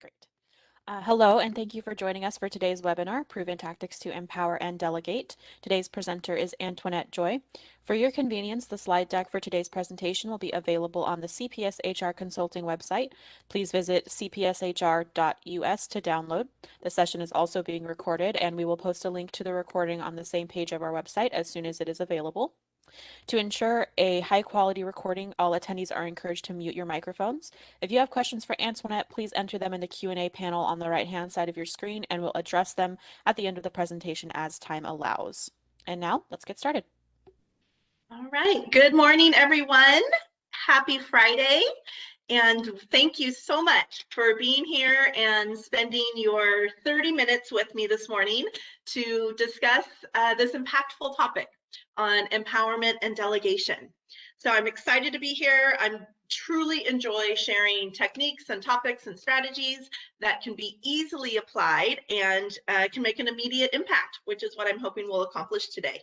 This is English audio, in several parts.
Great. Hello, and thank you for joining us for today's webinar, Proven Tactics to Empower and Delegate. Today's presenter is Antoinette Joy. For your convenience, the slide deck for today's presentation will be available on the CPS HR Consulting website. Please visit cpshr.us to download. The session is also being recorded, and we will post a link to the recording on the same page of our website as soon as it is available. To ensure a high quality recording, all attendees are encouraged to mute your microphones. If you have questions for Antoinette, please enter them in the Q&A panel on the right-hand side of your screen, and we'll address them at the end of the presentation as time allows. And now, let's get started. All right, good morning, everyone. Happy Friday, and thank you so much for being here and spending your 30 minutes with me this morning to discuss this impactful topic on empowerment and delegation. So I'm excited to be here. I truly enjoy sharing techniques and topics and strategies that can be easily applied and can make an immediate impact, which is what I'm hoping we'll accomplish today.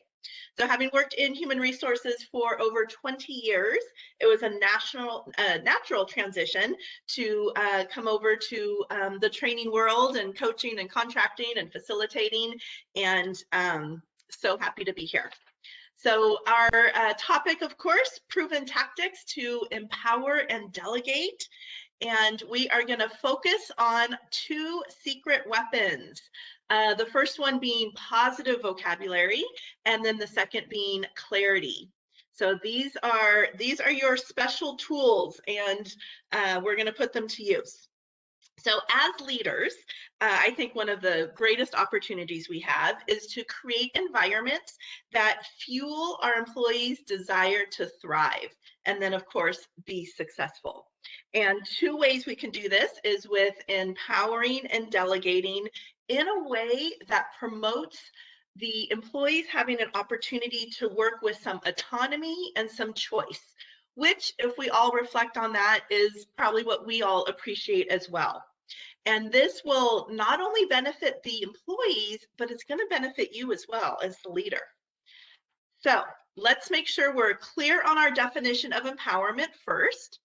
So having worked in human resources for over 20 years, it was a natural transition to come over to the training world and coaching and contracting and facilitating, and so happy to be here. So our topic, of course, proven tactics to empower and delegate. And we are going to focus on two secret weapons. The first one being positive vocabulary, and then the second being clarity. So these are your special tools, and we're going to put them to use. So as leaders, I think one of the greatest opportunities we have is to create environments that fuel our employees' desire to thrive, and then of course be successful. And two ways we can do this is with empowering and delegating in a way that promotes the employees having an opportunity to work with some autonomy and some choice, which, if we all reflect on that, is probably what we all appreciate as well. And this will not only benefit the employees, but it's going to benefit you as well as the leader. So let's make sure we're clear on our definition of empowerment first.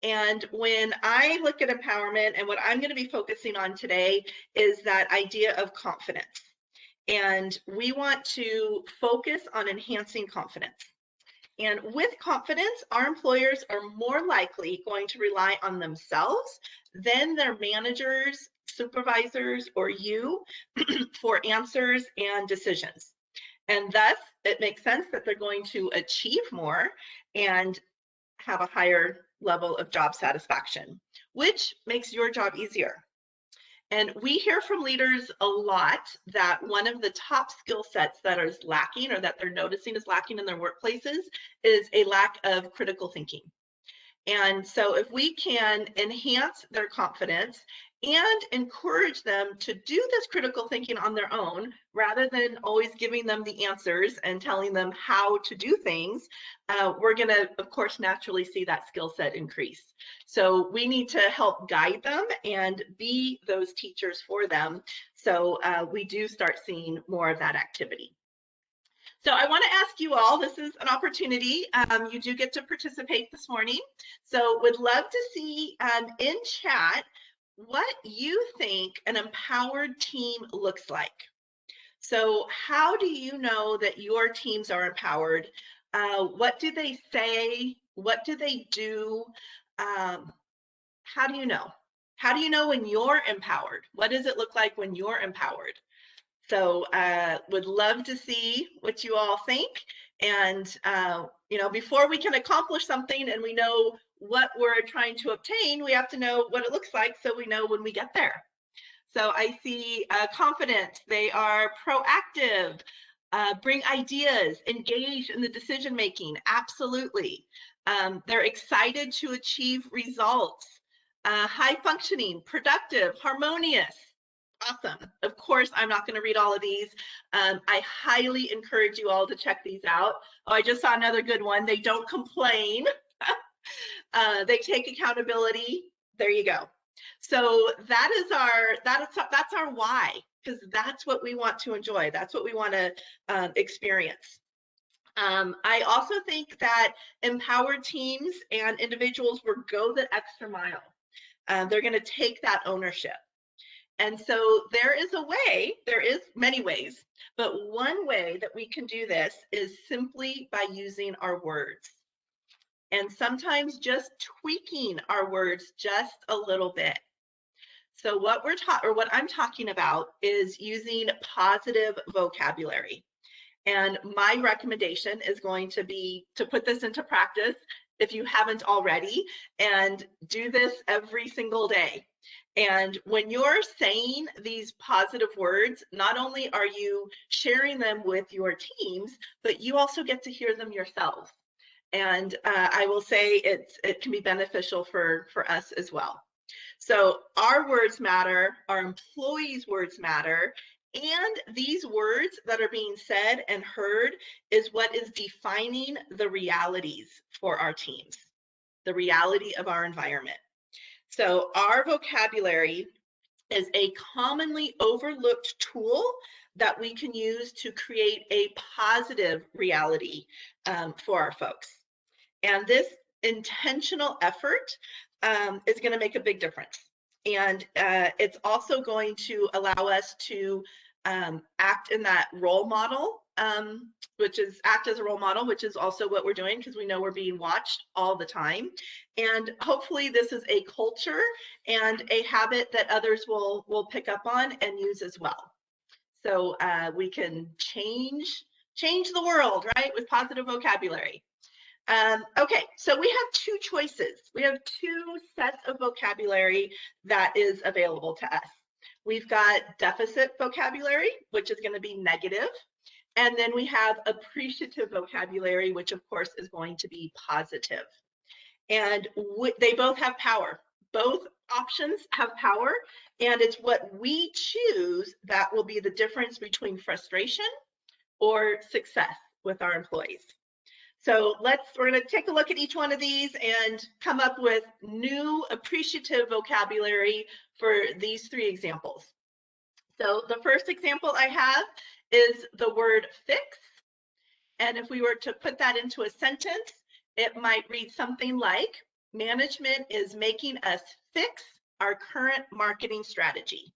And when I look at empowerment, and what I'm going to be focusing on today is that idea of confidence. And we want to focus on enhancing confidence. And with confidence, our employers are more likely going to rely on themselves than their managers, supervisors, or you for answers and decisions. And thus, it makes sense that they're going to achieve more and have a higher level of job satisfaction, which makes your job easier. And we hear from leaders a lot that one of the top skill sets that is lacking, or that they're noticing is lacking in their workplaces, is a lack of critical thinking. And so if we can enhance their confidence and encourage them to do this critical thinking on their own, rather than always giving them the answers and telling them how to do things, we're going to, of course, naturally see that skill set increase. So we need to help guide them and be those teachers for them, so we do start seeing more of that activity. So I want to ask you all, this is an opportunity, you do get to participate this morning. So would love to see in chat what you think an empowered team looks like. So how do you know that your teams are empowered? What do they say? What do they do? How do you know? How do you know when you're empowered? What does it look like when you're empowered? So would love to see what you all think. And you know, before we can accomplish something and we know what we're trying to obtain, we have to know what it looks like so we know when we get there. So I see confidence. They are proactive, bring ideas, engage in the decision making. Absolutely. They're excited to achieve results. High functioning, productive, harmonious. Awesome. Of course, I'm not going to read all of these. I highly encourage you all to check these out. Oh, I just saw another good one. They don't complain. They take accountability. There you go. So that's our why, because that's what we want to enjoy. That's what we want to experience. I also think that empowered teams and individuals will go the extra mile. They're going to take that ownership. And so there is many ways, but one way that we can do this is simply by using our words. And sometimes just tweaking our words just a little bit. So what I'm talking about is using positive vocabulary. And my recommendation is going to be to put this into practice if you haven't already, and do this every single day. And when you're saying these positive words, not only are you sharing them with your teams, but you also get to hear them yourself. And I will say it can be beneficial for us as well. So our words matter, our employees' words matter, and these words that are being said and heard is what is defining the realities for our teams, the reality of our environment. So our vocabulary is a commonly overlooked tool that we can use to create a positive reality for our folks. And this intentional effort is going to make a big difference. And it's also going to allow us to act in that role model, act as a role model, which is also what we're doing because we know we're being watched all the time. And hopefully this is a culture and a habit that others will pick up on and use as well. So we can change the world, right, with positive vocabulary. Okay, so we have two choices. We have two sets of vocabulary that is available to us. We've got deficit vocabulary, which is going to be negative, and then we have appreciative vocabulary, which of course is going to be positive. And they both have power. Both options have power, and it's what we choose that will be the difference between frustration or success with our employees. So we're going to take a look at each one of these and come up with new appreciative vocabulary for these three examples. So the first example I have is the word fix. And if we were to put that into a sentence, it might read something like, management is making us fix our current marketing strategy.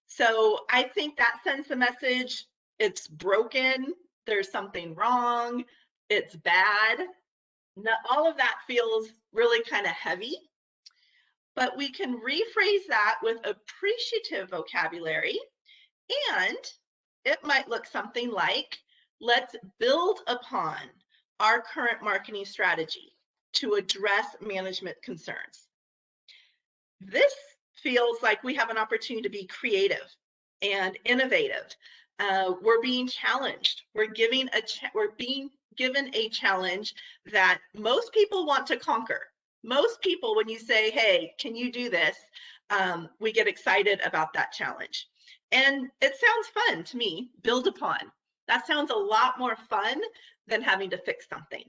So I think that sends the message, it's broken, there's something wrong, it's bad. All of that feels really kind of heavy, but we can rephrase that with appreciative vocabulary, and it might look something like, let's build upon our current marketing strategy to address management concerns. This feels like we have an opportunity to be creative and innovative. We're being challenged. We're being given a challenge that most people want to conquer. Most people, when you say, hey, can you do this? We get excited about that challenge. And it sounds fun to me, build upon. That sounds a lot more fun than having to fix something.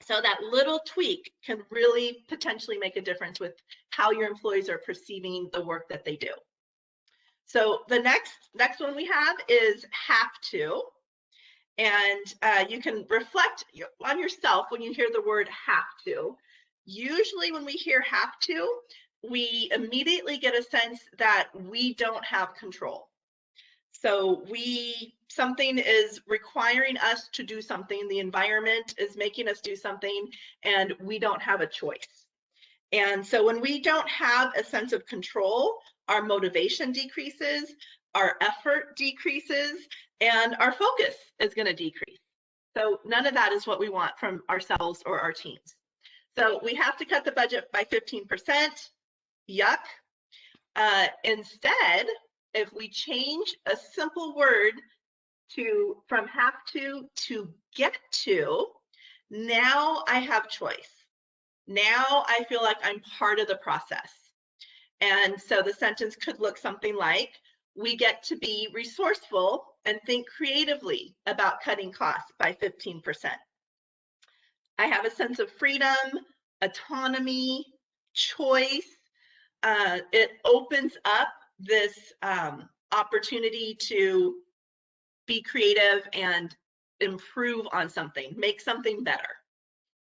So that little tweak can really potentially make a difference with how your employees are perceiving the work that they do. So the next one we have is have to. And you can reflect on yourself when you hear the word have to. Usually when we hear have to, we immediately get a sense that we don't have control. So something is requiring us to do something, the environment is making us do something, and we don't have a choice. And so when we don't have a sense of control, our motivation decreases, our effort decreases, and our focus is going to decrease. So none of that is what we want from ourselves or our teams. So we have to cut the budget by 15%. Yuck. Instead, if we change a simple word from have to get to, now I have choice. Now I feel like I'm part of the process. And so the sentence could look something like, we get to be resourceful and think creatively about cutting costs by 15%. I have a sense of freedom, autonomy, choice. It opens up this opportunity to be creative and improve on something, make something better.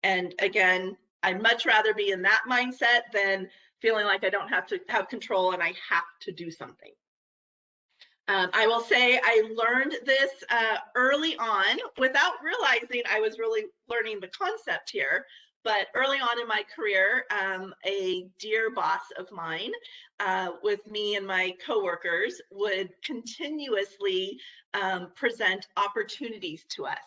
And again, I'd much rather be in that mindset than feeling like I don't have to have control and I have to do something. I will say I learned this early on without realizing I was really learning the concept here. But early on in my career, a dear boss of mine with me and my coworkers would continuously present opportunities to us.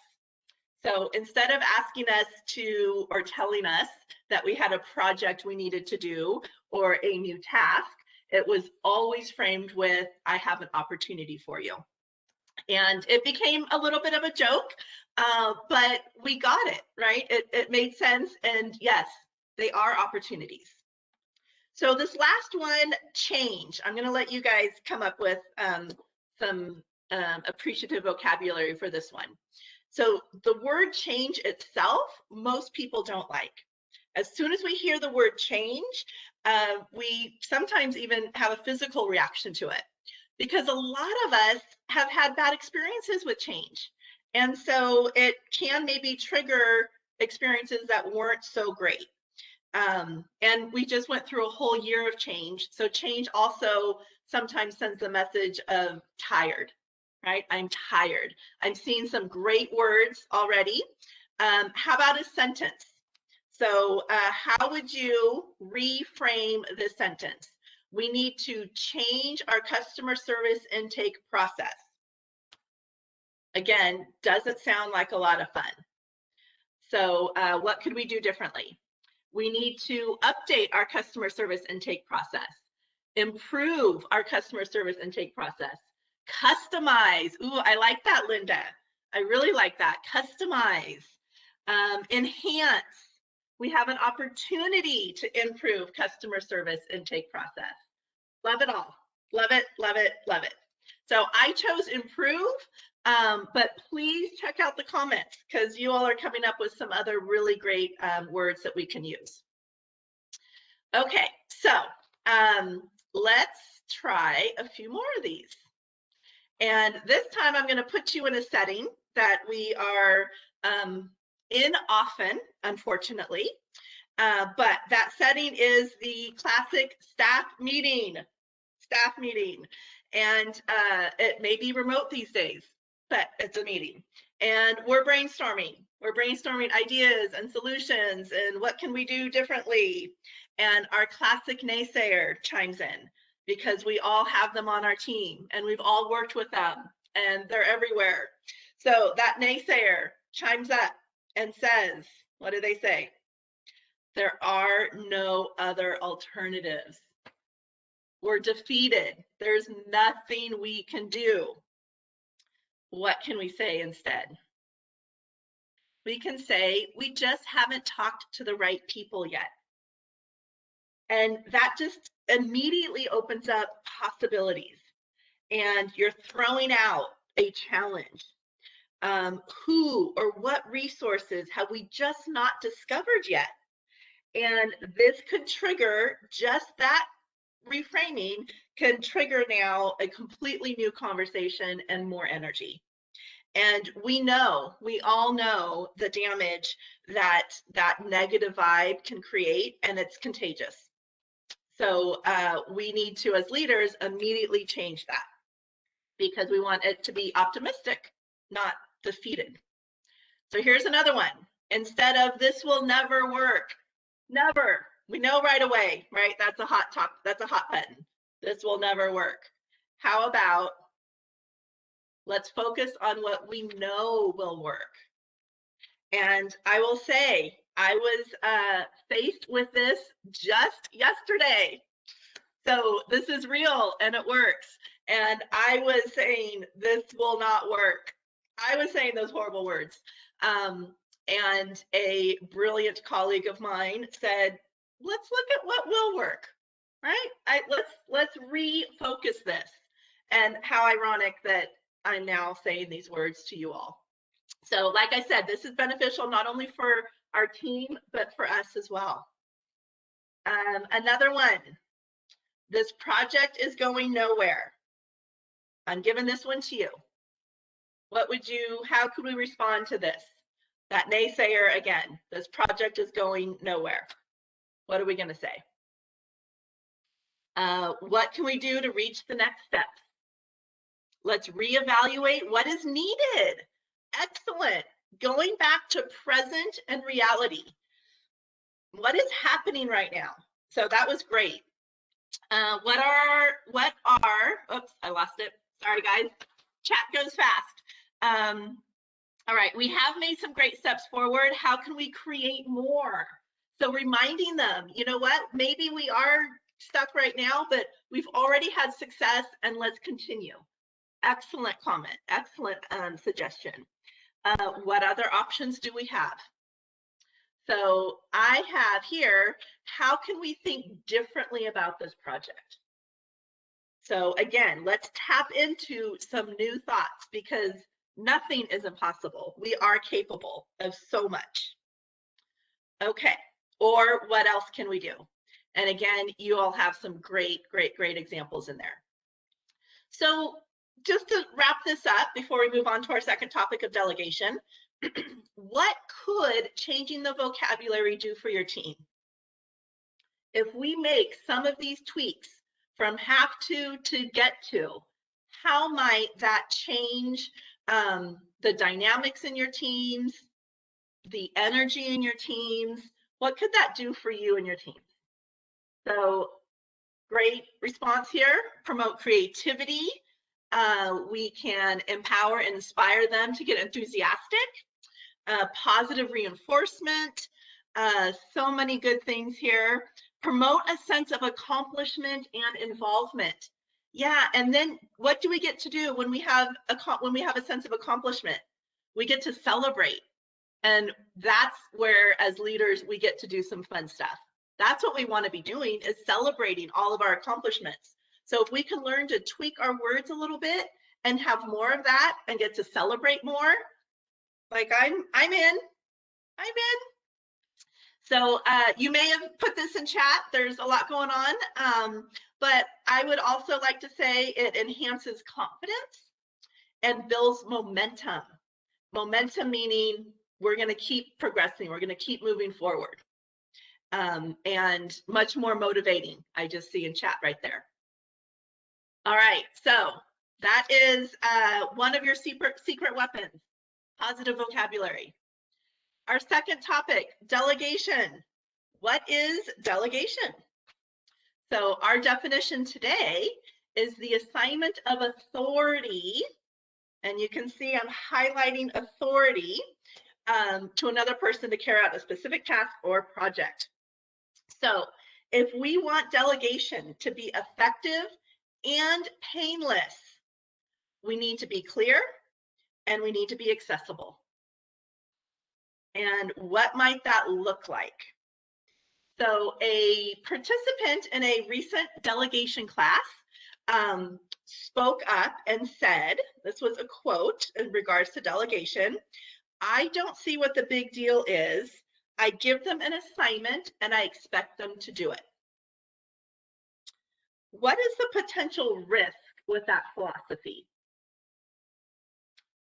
So instead of asking us to, or telling us that we had a project we needed to do or a new task, it was always framed with, I have an opportunity for you. And it became a little bit of a joke, but we got it, right? It made sense. And yes, they are opportunities. So this last one, change. I'm going to let you guys come up with some appreciative vocabulary for this one. So the word change itself, most people don't like. As soon as we hear the word change, we sometimes even have a physical reaction to it because a lot of us have had bad experiences with change. And so it can maybe trigger experiences that weren't so great. And we just went through a whole year of change. So change also sometimes sends the message of tired, right? I'm tired. I'm seeing some great words already. How about a sentence? So how would you reframe this sentence? We need to change our customer service intake process. Again, doesn't sound like a lot of fun. So what could we do differently? We need to update our customer service intake process, improve our customer service intake process, customize. Ooh, I like that, Linda. I really like that. Customize, enhance. We have an opportunity to improve customer service intake process. Love it all. Love it, love it, love it. So I chose improve, but please check out the comments because you all are coming up with some other really great words that we can use. Okay, so let's try a few more of these. And this time I'm going to put you in a setting that we are in often, unfortunately. But that setting is the classic staff meeting. And it may be remote these days, but it's a meeting. And we're brainstorming. We're brainstorming ideas and solutions and what can we do differently. And our classic naysayer chimes in because we all have them on our team and we've all worked with them and they're everywhere. So that naysayer chimes up and says, what do they say? There are no other alternatives. We're defeated. There's nothing we can do. What can we say instead? We can say, we just haven't talked to the right people yet. And that just immediately opens up possibilities. And you're throwing out a challenge. Who or what resources have we just not discovered yet? And this could trigger just that reframing can trigger now a completely new conversation and more energy. And we all know the damage that that negative vibe can create, and it's contagious. So we need to, as leaders, immediately change that because we want it to be optimistic, not defeated. So here's another one. Instead of this will never work, never. We know right away, right? That's a hot top. That's a hot button. This will never work. How about let's focus on what we know will work. And I will say, I was faced with this just yesterday. So this is real and it works. And I was saying, this will not work. I was saying those horrible words. And a brilliant colleague of mine said, let's look at what will work, right? Let's refocus this. And how ironic that I'm now saying these words to you all. So like I said, this is beneficial not only for our team, but for us as well. Another one, this project is going nowhere. I'm giving this one to you. How could we respond to this? That naysayer again, this project is going nowhere. What are we going to say? What can we do to reach the next step? Let's reevaluate what is needed. Excellent. Going back to present and reality. What is happening right now? So that was great. What are, oops, I lost it. Sorry, guys. Chat goes fast. All right, we have made some great steps forward. How can we create more? So reminding them, you know what, maybe we are stuck right now, but we've already had success and let's continue. Excellent comment, excellent suggestion. What other options do we have? So I have here, how can we think differently about this project? So again, let's tap into some new thoughts because nothing is impossible. We are capable of so much. Okay, or what else can we do? And again, you all have some great examples in there. So just to wrap this up before we move on to our second topic of delegation, what could changing the vocabulary do for your team? If we make some of these tweaks from have to get to, how might that change the dynamics in your teams, the energy in your teams? What could that do for you and your team? So great response here. Promote creativity. We can empower and inspire them to get enthusiastic. Positive reinforcement. So many good things here. Promote a sense of accomplishment and involvement. Yeah, and then what do we get to do when we have a sense of accomplishment? We get to celebrate. And that's where, as leaders, we get to do some fun stuff. That's what we want to be doing, is celebrating all of our accomplishments. So if we can learn to tweak our words a little bit and have more of that and get to celebrate more, like I'm in. So you may have put this in chat. There's a lot going on, but I would also like to say it enhances confidence and builds momentum. Momentum meaning we're going to keep progressing. We're going to keep moving forward. And much more motivating, I just see in chat right there. All right, so that is one of your secret weapons, positive vocabulary. Our second topic, delegation. What is delegation? So our definition today is the assignment of authority, and you can see I'm highlighting authority to another person to carry out a specific task or project. So if we want delegation to be effective and painless, we need to be clear and we need to be accessible. And what might that look like? So a participant in a recent delegation class spoke up and said, this was a quote in regards to delegation, "I don't see what the big deal is. I give them an assignment and I expect them to do it." What is the potential risk with that philosophy?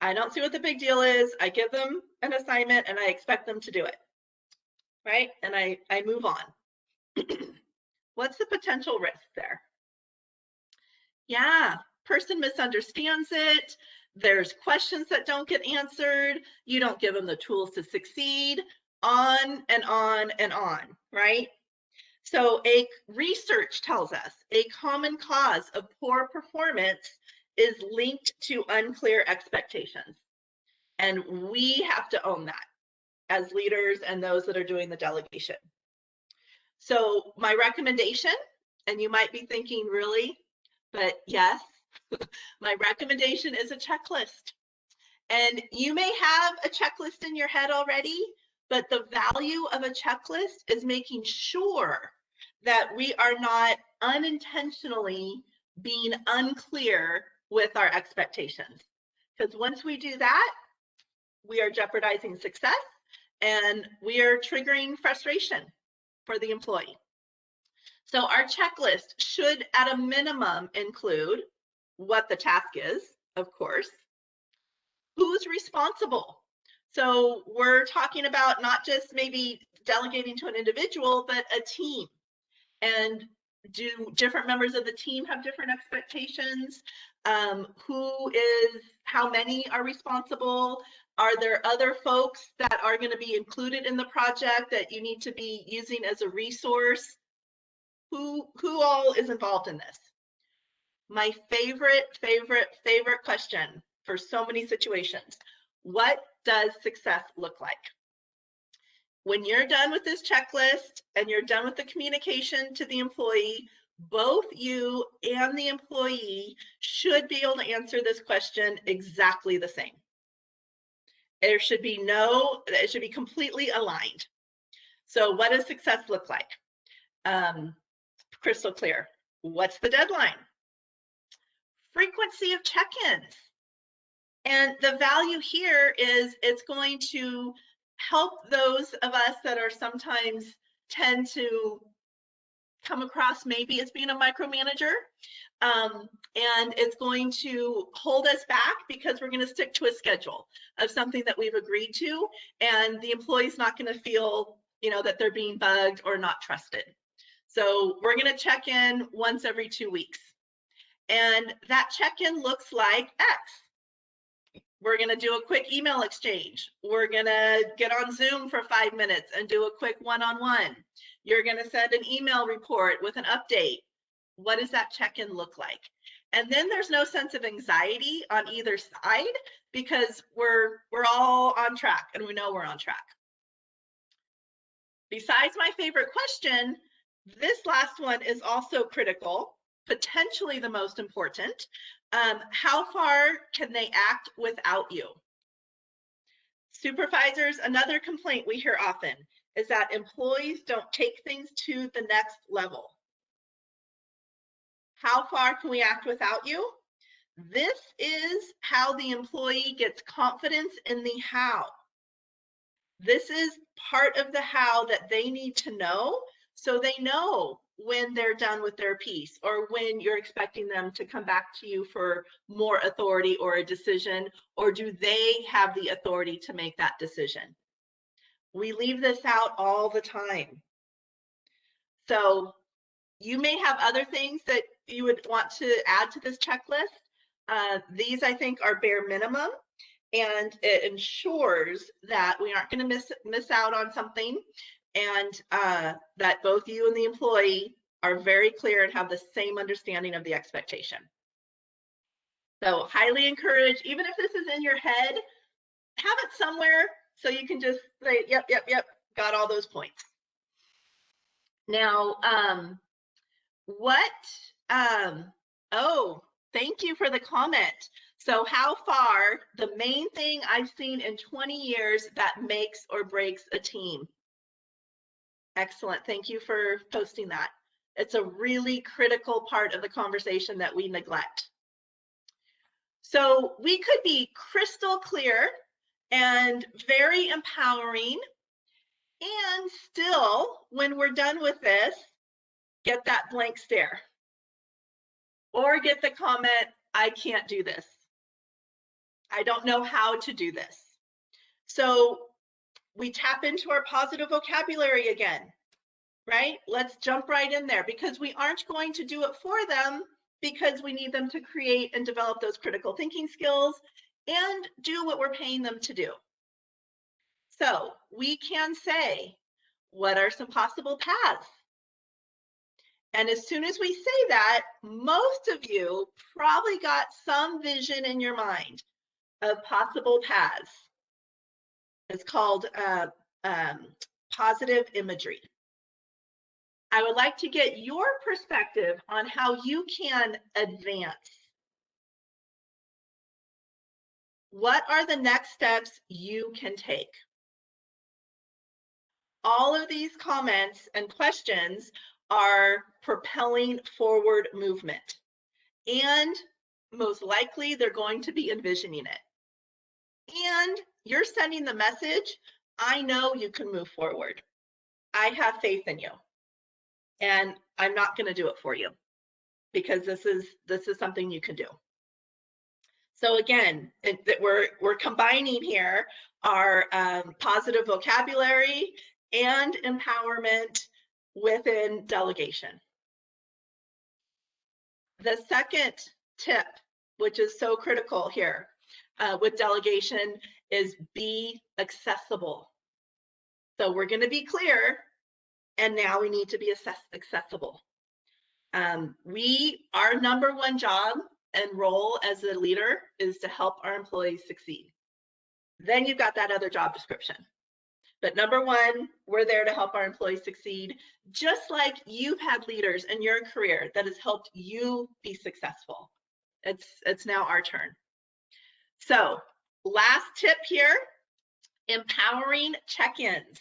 I don't see what the big deal is. I give them an assignment and I expect them to do it, right? And I move on. What's the potential risk there? Yeah, person misunderstands it. There's questions that don't get answered. You don't give them the tools to succeed, on and on and on, right? So research tells us a common cause of poor performance is linked to unclear expectations. And we have to own that as leaders and those that are doing the delegation. So my recommendation, and you might be thinking, really? But yes, my recommendation is a checklist. And you may have a checklist in your head already, but the value of a checklist is making sure that we are not unintentionally being unclear with our expectations. Because once we do that, we are jeopardizing success and we are triggering frustration for the employee. So our checklist should at a minimum include what the task is, of course, who's responsible. So we're talking about not just maybe delegating to an individual, but a team. And do different members of the team have different expectations? How many are responsible? Are there other folks that are going to be included in the project that you need to be using as a resource? Who all is involved in this? My favorite question for so many situations. What does success look like? When you're done with this checklist and you're done with the communication to the employee, both you and the employee should be able to answer this question exactly the same. It should be completely aligned. So what does success look like? Crystal clear. What's the deadline? Frequency of check-ins. And the value here is it's going to help those of us that are sometimes tend to come across maybe as being a micromanager. And it's going to hold us back because we're going to stick to a schedule of something that we've agreed to, and the employee's not going to feel, that they're being bugged or not trusted. So we're going to check in once every 2 weeks. And that check-in looks like X. We're going to do a quick email exchange. We're going to get on Zoom for 5 minutes and do a quick one-on-one. You're going to send an email report with an update. What does that check-in look like? And then there's no sense of anxiety on either side because we're all on track and we know we're on track. Besides my favorite question, this last one is also critical, potentially the most important. How far can they act without you? Supervisors, another complaint we hear often is that employees don't take things to the next level. How far can we act without you? This is how the employee gets confidence in the how. This is part of the how that they need to know, so they know when they're done with their piece or when you're expecting them to come back to you for more authority or a decision, or do they have the authority to make that decision? We leave this out all the time. So you may have other things that you would want to add to this checklist. These, I think, are bare minimum, and it ensures that we aren't going to miss out on something, and that both you and the employee are very clear and have the same understanding of the expectation. So highly encourage, even if this is in your head, have it somewhere so you can just say, yep, got all those points. Now, oh, thank you for the comment. So how far, the main thing I've seen in 20 years that makes or breaks a team. Excellent, thank you for posting that. It's a really critical part of the conversation that we neglect. So we could be crystal clear and very empowering, and still, when we're done with this, get that blank stare. Or get the comment, I can't do this. I don't know how to do this. So we tap into our positive vocabulary again, right? Let's jump right in there, because we aren't going to do it for them, because we need them to create and develop those critical thinking skills and do what we're paying them to do. So we can say, what are some possible paths? And as soon as we say that, most of you probably got some vision in your mind of possible paths. It's called positive imagery. I would like to get your perspective on how you can advance. What are the next steps you can take? All of these comments and questions are propelling forward movement, and most likely they're going to be envisioning it. And you're sending the message, I know you can move forward. I have faith in you. And I'm not going to do it for you, because this is something you can do. So again, that we're combining here our positive vocabulary and empowerment within delegation. The second tip, which is so critical here with delegation, is be accessible. So we're going to be clear, and now we need to be accessible. Our number one job and role as a leader is to help our employees succeed. Then you've got that other job description. But number one, we're there to help our employees succeed, just like you've had leaders in your career that has helped you be successful. It's now our turn. So last tip here, empowering check-ins.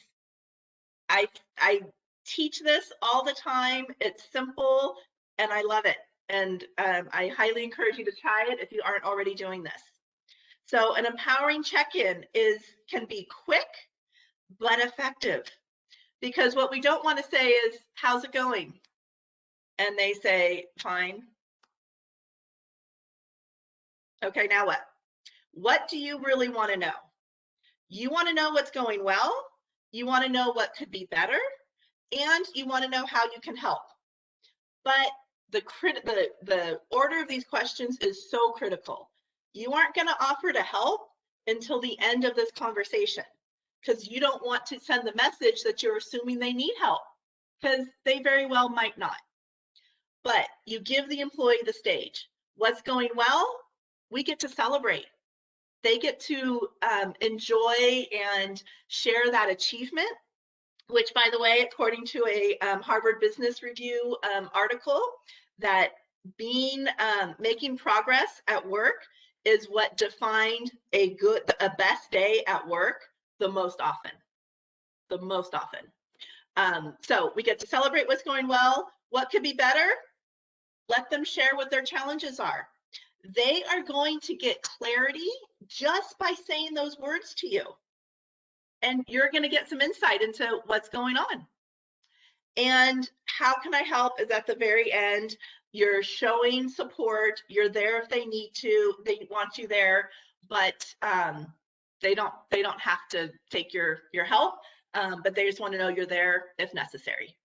I teach this all the time. It's simple and I love it. And I highly encourage you to try it if you aren't already doing this. So an empowering check-in can be quick but effective, because what we don't want to say is, how's it going? And they say, fine. Okay, now what? What do you really want to know? You want to know what's going well, you want to know what could be better, and you want to know how you can help. But the order of these questions is so critical. You aren't going to offer to help until the end of this conversation, because you don't want to send the message that you're assuming they need help, because they very well might not. But you give the employee the stage. What's going well? We get to celebrate. They get to enjoy and share that achievement, which, by the way, according to a Harvard Business Review article, that making progress at work is what defined a best day at work the most often. The most often. So we get to celebrate what's going well. What could be better? Let them share what their challenges are. They are going to get clarity just by saying those words to you. And you're going to get some insight into what's going on. And how can I help is at the very end. You're showing support. You're there if they need to. They want you there, but they don't have to take your help, but they just want to know you're there if necessary.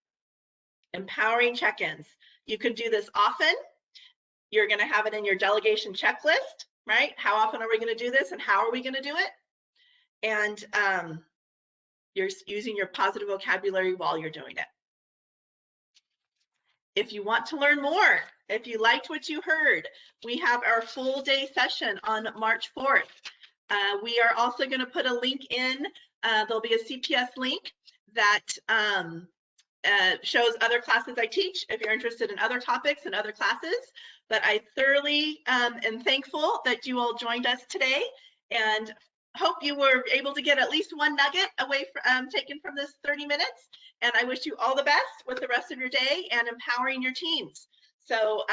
Empowering check-ins. You can do this often. You're going to have it in your delegation checklist, right? How often are we going to do this and how are we going to do it? And you're using your positive vocabulary while you're doing it. If you want to learn more, if you liked what you heard, we have our full day session on March 4th. We are also going to put a link in. There'll be a CPS link that shows other classes I teach if you're interested in other topics and other classes. But I thoroughly am thankful that you all joined us today, and hope you were able to get at least one nugget away from taken from this 30 minutes. And I wish you all the best with the rest of your day and empowering your teams. So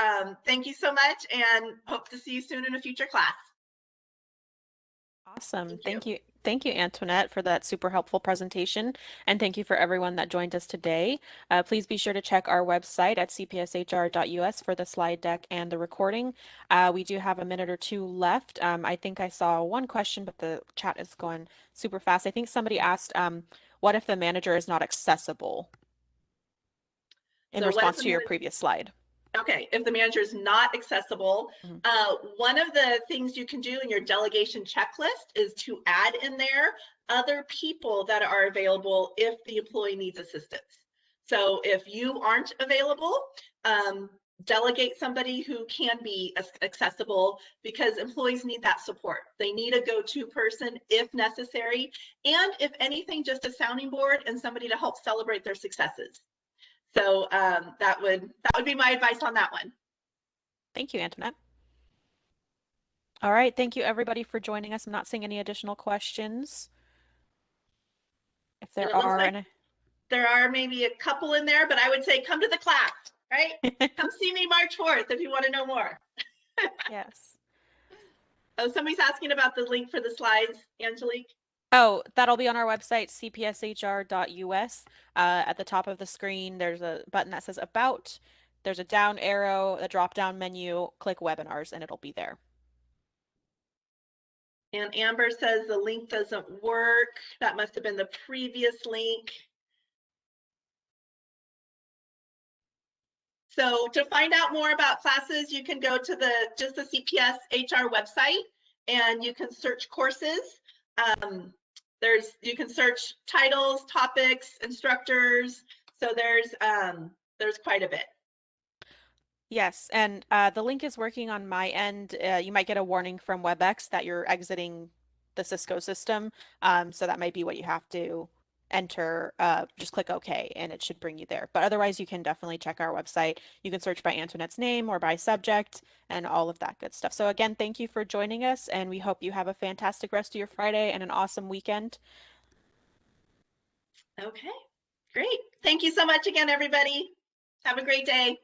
thank you so much, and hope to see you soon in a future class. Awesome. Thank you. Thank you, Antoinette, for that super helpful presentation. And thank you for everyone that joined us today. Please be sure to check our website at cpshr.us for the slide deck and the recording. We do have a minute or two left. I think I saw one question, but the chat is going super fast. I think somebody asked, what if the manager is not accessible? In response to your previous slide. Okay, if the manager is not accessible, one of the things you can do in your delegation checklist is to add in there other people that are available if the employee needs assistance. So if you aren't available, delegate somebody who can be accessible, because employees need that support. They need a go-to person if necessary, and if anything, just a sounding board and somebody to help celebrate their successes. So that would be my advice on that one. Thank you, Antoinette. All right, thank you everybody for joining us. I'm not seeing any additional questions. If there are any. There are maybe a couple in there, but I would say come to the class, right? Come see me March 4th if you want to know more. Yes. Oh, somebody's asking about the link for the slides, Angelique. Oh, that'll be on our website, cpshr.us. At the top of the screen, there's a button that says About. There's a down arrow, a drop-down menu, click Webinars, and it'll be there. And Amber says the link doesn't work. That must have been the previous link. So to find out more about classes, you can go to the CPS HR website and you can search courses. You can search titles, topics, instructors. So there's quite a bit. Yes, and the link is working on my end. You might get a warning from WebEx that you're exiting the Cisco system. So that might be what you have to enter. Just click OK, and it should bring you there. But otherwise, you can definitely check our website. You can search by Antoinette's name or by subject and all of that good stuff. So again, thank you for joining us, and we hope you have a fantastic rest of your Friday and an awesome weekend. Okay, great. Thank you so much again, everybody. Have a great day.